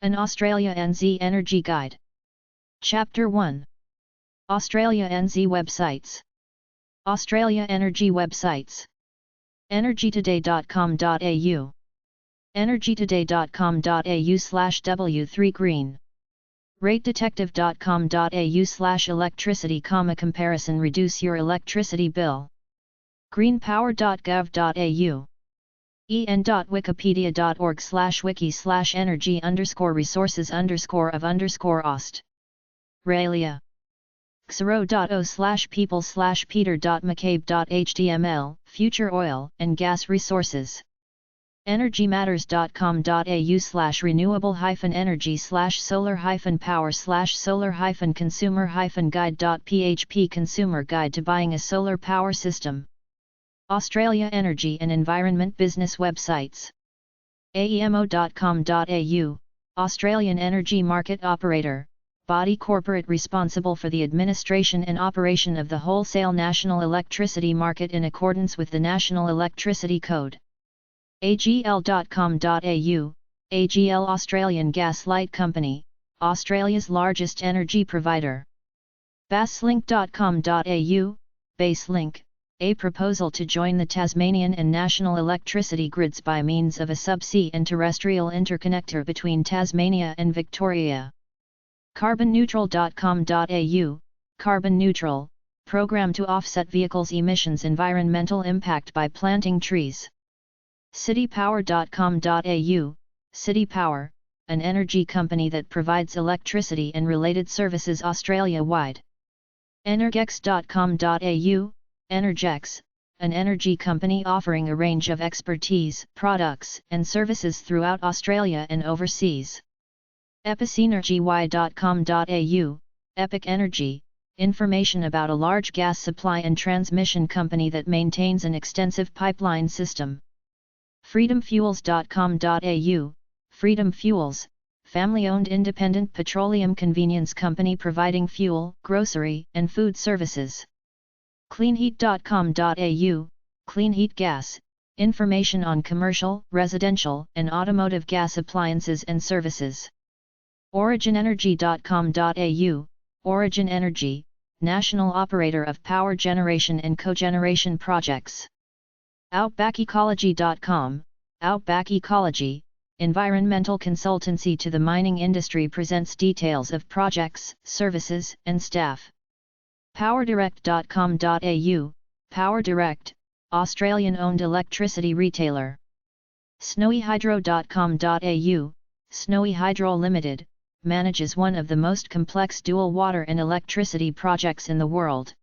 An Australia NZ Energy Guide. Chapter 1. Australia NZ Websites. Australia Energy Websites. energytoday.com.au. energytoday.com.au/w3green. ratedetective.com.au/electricity, comparison, reduce your electricity bill. greenpower.gov.au. en.wikipedia.org/wiki/energy_resources_of_aust. Raelia. xero.o/people/peter.mccabe.html, future oil and gas resources. energymatters.com.au/renewable-energy/solar-power/solar-consumer-guide.php, consumer guide to buying a solar power system. Australia Energy and Environment Business Websites. aemo.com.au, Australian Energy Market Operator, body corporate responsible for the administration and operation of the wholesale national electricity market in accordance with the National Electricity Code. agl.com.au, AGL Australian Gas Light Company, Australia's largest energy provider. baselink.com.au, Baselink, a proposal to join the Tasmanian and national electricity grids by means of a subsea and terrestrial interconnector between Tasmania and Victoria. carbonneutral.com.au, Carbon Neutral, program to offset vehicles' emissions environmental impact by planting trees. citypower.com.au, City Power, an energy company that provides electricity and related services Australia-wide. energex.com.au, Energex, an energy company offering a range of expertise, products, and services throughout Australia and overseas. epicenergy.com.au, Epic Energy, information about a large gas supply and transmission company that maintains an extensive pipeline system. freedomfuels.com.au, Freedom Fuels, family-owned independent petroleum convenience company providing fuel, grocery, and food services. cleanheat.com.au, Clean Heat Gas, information on commercial, residential, and automotive gas appliances and services. originenergy.com.au, Origin Energy, national operator of power generation and cogeneration projects. outbackecology.com, Outback Ecology, environmental consultancy to the mining industry, presents details of projects, services, and staff. powerdirect.com.au, Power Direct, Australian-owned electricity retailer. snowyhydro.com.au, Snowy Hydro Limited, manages one of the most complex dual water and electricity projects in the world.